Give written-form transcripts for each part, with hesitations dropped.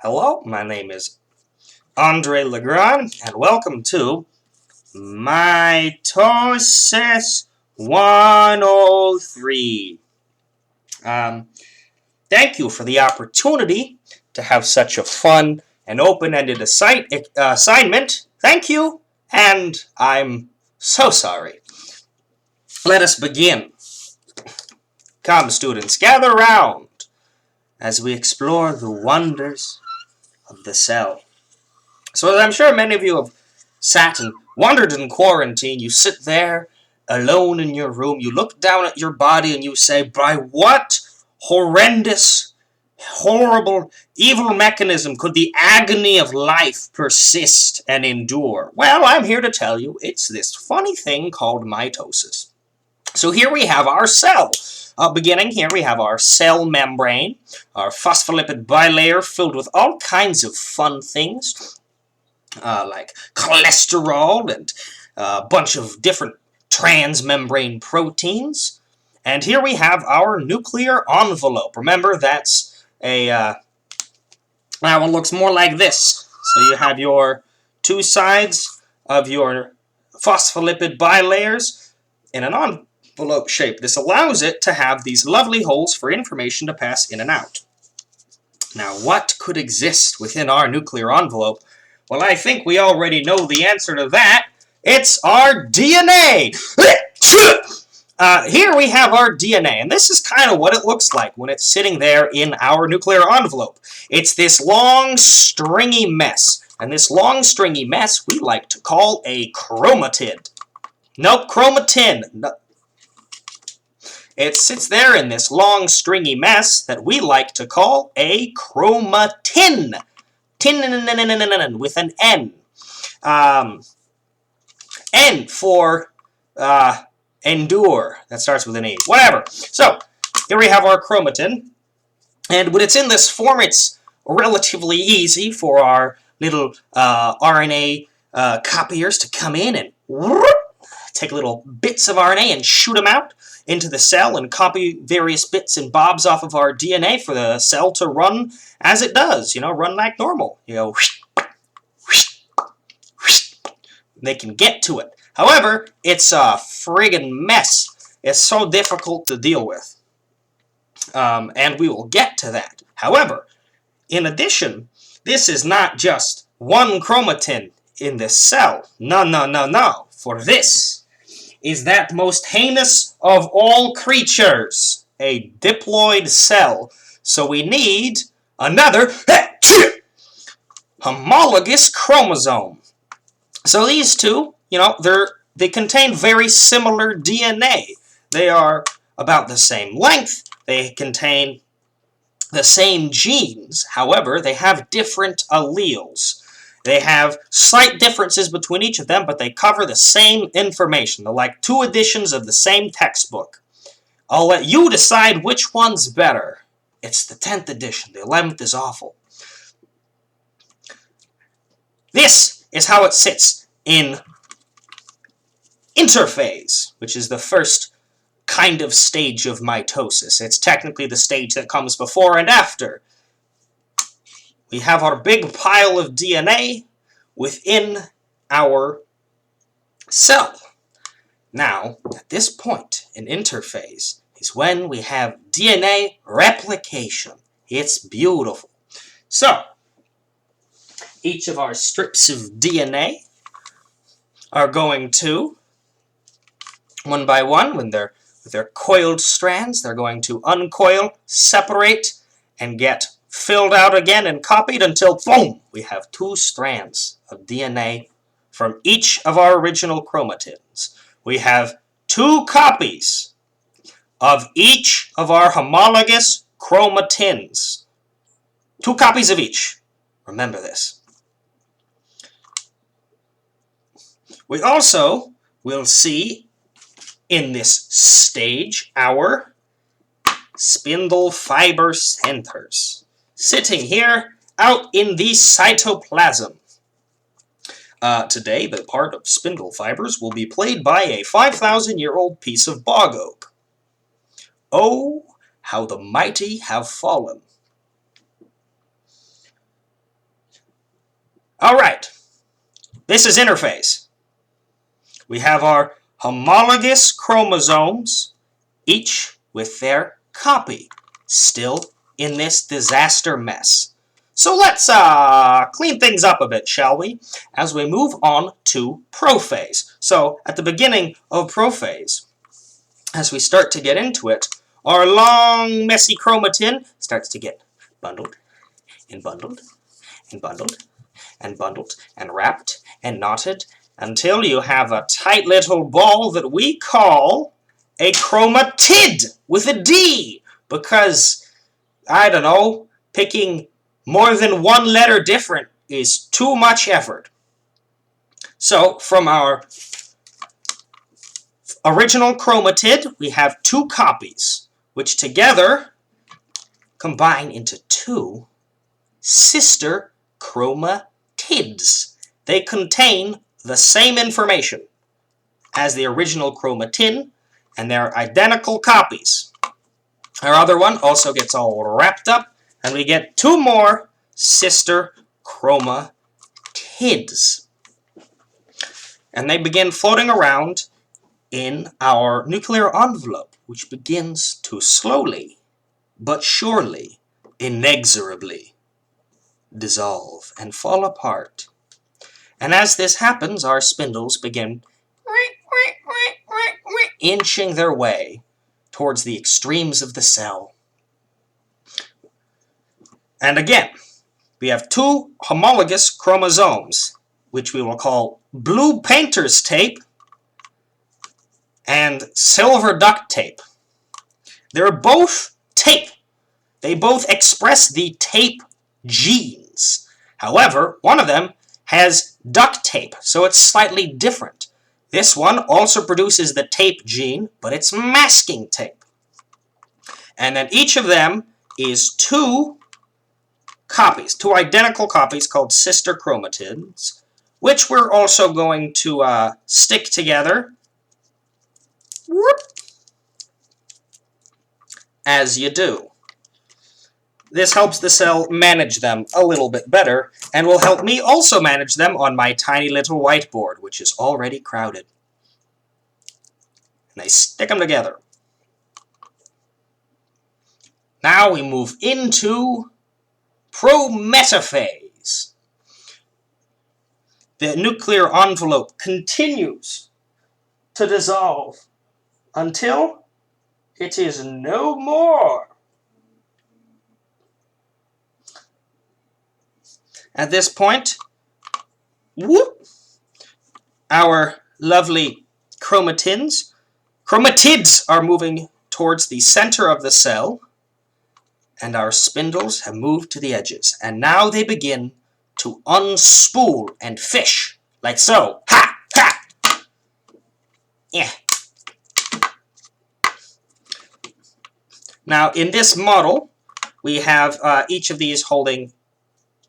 Hello, my name is Andre Legrand, and welcome to My-tosis 103. Thank you for the opportunity to have such a fun and open-ended assignment. Thank you, and I'm so sorry. Let us begin. Come, students, gather round as we explore the wonders of the cell. So, as I'm sure many of you have sat and wondered in quarantine, you sit there alone in your room, you look down at your body and you say, by what horrendous, horrible, evil mechanism could the agony of life persist and endure? Well, I'm here to tell you, it's this funny thing called mitosis. So here we have our cell. Beginning here, we have our cell membrane, our phospholipid bilayer filled with all kinds of fun things, like cholesterol and a bunch of different transmembrane proteins. And here we have our nuclear envelope. Remember, that's that one looks more like this. So you have your two sides of your phospholipid bilayers in an envelope shape. This allows it to have these lovely holes for information to pass in and out. Now, what could exist within our nuclear envelope? Well, I think we already know the answer to that. It's our DNA! Here we have our DNA, and this is kind of what it looks like when it's sitting there in our nuclear envelope. It's this long, stringy mess, and this long, stringy mess we like to call a chromatid. Nope, chromatin. No. It sits there in this long, stringy mess that we like to call a chromatin. Tin with an N. N for endure. That starts with an E. Whatever. So, here we have our chromatin. And when it's in this form, it's relatively easy for our little RNA copiers to come in and take little bits of RNA and shoot them out into the cell and copy various bits and bobs off of our DNA for the cell to run as it does, run like normal. They can get to it. However, it's a friggin' mess. It's so difficult to deal with. And we will get to that. However, in addition, this is not just one chromatin in this cell. No, no, no, no. For this is that most heinous of all creatures, a diploid cell. So we need another homologous chromosome. So these two, they contain very similar DNA. They are about the same length. They contain the same genes. However, they have different alleles. They have slight differences between each of them, but they cover the same information. They're like two editions of the same textbook. I'll let you decide which one's better. It's the 10th edition. The 11th is awful. This is how it sits in interphase, which is the first kind of stage of mitosis. It's technically the stage that comes before and after. We have our big pile of DNA within our cell. Now, at this point in interphase is when we have DNA replication. It's beautiful. So, each of our strips of DNA are going to, one by one, with their coiled strands, they're going to uncoil, separate, and get filled out again and copied until, boom, we have two strands of DNA from each of our original chromatins. We have two copies of each of our homologous chromatins. Two copies of each. Remember this. We also will see in this stage our spindle fiber centers, sitting here out in the cytoplasm. Today, the part of spindle fibers will be played by a 5,000-year-old piece of bog oak. Oh, how the mighty have fallen. Alright, this is interphase. We have our homologous chromosomes, each with their copy, still in this disaster mess. So let's clean things up a bit, shall we, as we move on to prophase. So at the beginning of prophase, as we start to get into it, our long, messy chromatin starts to get bundled and bundled and bundled and bundled and wrapped and knotted until you have a tight little ball that we call a chromatid with a D, because, I don't know, picking more than one letter different is too much effort. So from our original chromatid, we have two copies, which together combine into two sister chromatids. They contain the same information as the original chromatin, and they're identical copies. Our other one also gets all wrapped up, and we get two more sister chromatids. And they begin floating around in our nuclear envelope, which begins to slowly, but surely, inexorably dissolve and fall apart. And as this happens, our spindles begin inching their way towards the extremes of the cell. And again, we have two homologous chromosomes, which we will call blue painter's tape and silver duct tape. They're both tape. They both express the tape genes. However, one of them has duct tape, so it's slightly different. This one also produces the tape gene, but it's masking tape. And then each of them is two copies, two identical copies called sister chromatids, which we're also going to stick together. Whoop, as you do. This helps the cell manage them a little bit better, and will help me also manage them on my tiny little whiteboard, which is already crowded. And I stick them together. Now we move into prometaphase. The nuclear envelope continues to dissolve until it is no more. At this point, whoop, our lovely chromatids are moving towards the center of the cell, and our spindles have moved to the edges. And now they begin to unspool and fish, like so. Ha! Ha! Yeah. Now, in this model, we have each of these holding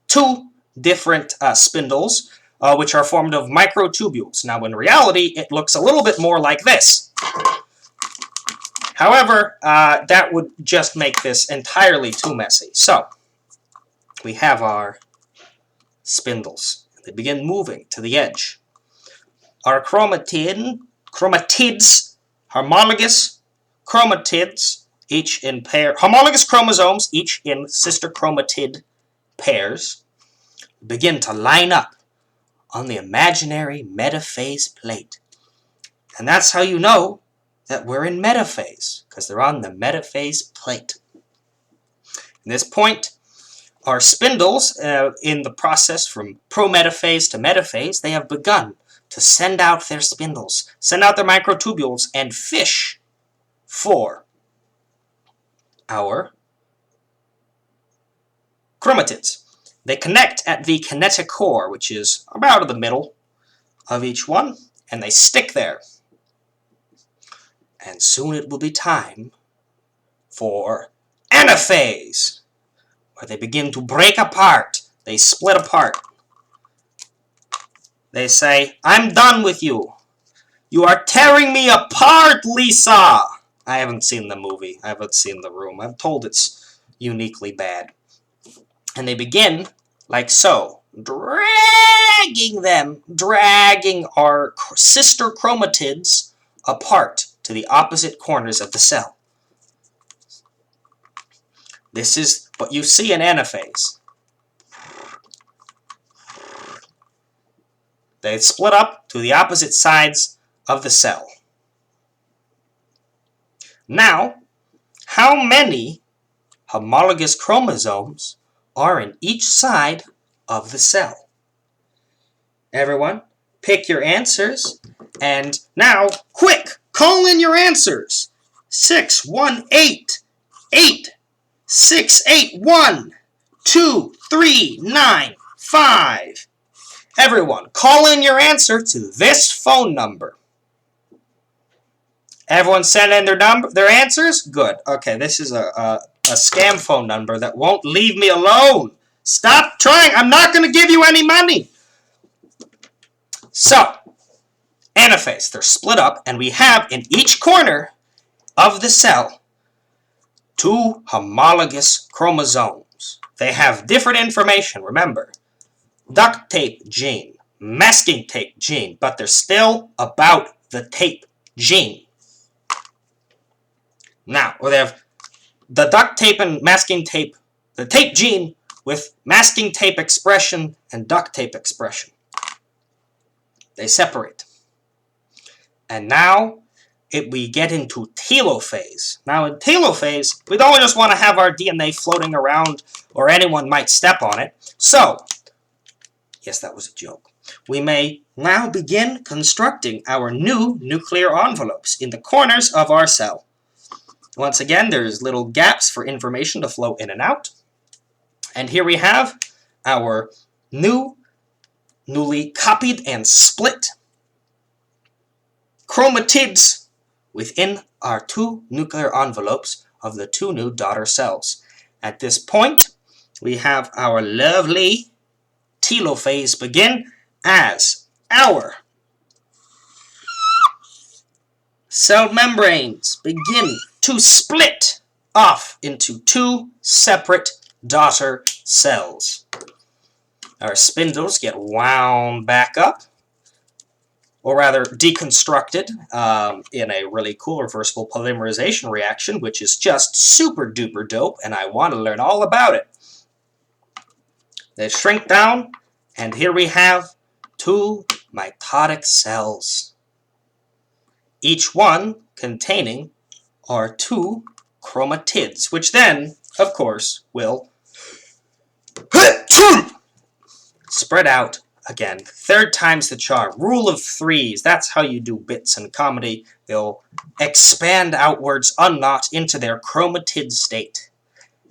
two different spindles, which are formed of microtubules. Now, in reality, it looks a little bit more like this. However, that would just make this entirely too messy. So, we have our spindles. They begin moving to the edge. Our chromatids, homologous chromatids, each in pair, homologous chromosomes, each in sister chromatid pairs, begin to line up on the imaginary metaphase plate. And that's how you know that we're in metaphase, because they're on the metaphase plate. At this point, our spindles, in the process from prometaphase to metaphase, they have begun to send out their spindles, send out their microtubules, and fish for our chromatids. They connect at the kinetochore, which is about in the middle of each one, and they stick there. And soon it will be time for anaphase, where they begin to break apart. They split apart. They say, "I'm done with you. You are tearing me apart, Lisa." I haven't seen the movie. I haven't seen The Room. I'm told it's uniquely bad. And they begin like so dragging our sister chromatids apart to the opposite corners of the cell. This is what you see in anaphase. They split up to the opposite sides of the cell. Now, how many homologous chromosomes are in each side of the cell? Everyone, pick your answers. And now, quick, call in your answers. 618-868-1-2-3-9-5. Everyone, call in your answer to this phone number. Everyone send in their answers? Good. Okay, this is a scam phone number that won't leave me alone. Stop trying. I'm not going to give you any money. So, anaphase, they're split up, and we have in each corner of the cell 2 homologous chromosomes. They have different information, remember. Duct tape gene, masking tape gene, but they're still about the tape gene. Now, they have the duct tape and masking tape, the tape gene with masking tape expression and duct tape expression. They separate. And now we get into telophase. Now in telophase, we don't just want to have our DNA floating around or anyone might step on it. So, yes, that was a joke. We may now begin constructing our new nuclear envelopes in the corners of our cell. Once again, there's little gaps for information to flow in and out. And here we have our newly copied and split chromatids within our 2 nuclear envelopes of the 2 new daughter cells. At this point, we have our lovely telophase begin as our cell membranes begin to split off into 2 separate daughter cells. Our spindles get wound back up, or rather deconstructed in a really cool reversible polymerization reaction, which is just super duper dope, and I want to learn all about it. They shrink down, and here we have 2 mitotic cells, each one containing our 2 chromatids, which then, of course, will spread out again. 3rd time's the charm. Rule of 3s. That's how you do bits in comedy. They'll expand outwards, unknot, into their chromatid state.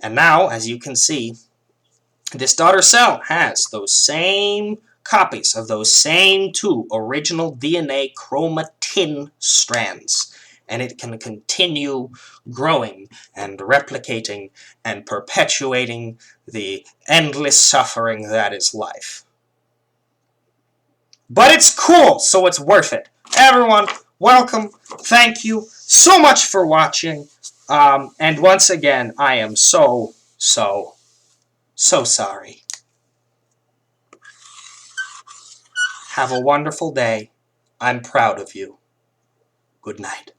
And now, as you can see, this daughter cell has those same copies of those same 2 original DNA chromatin strands. And it can continue growing and replicating and perpetuating the endless suffering that is life. But it's cool, so it's worth it. Everyone, welcome. Thank you so much for watching. And once again, I am so sorry. Have a wonderful day. I'm proud of you. Good night.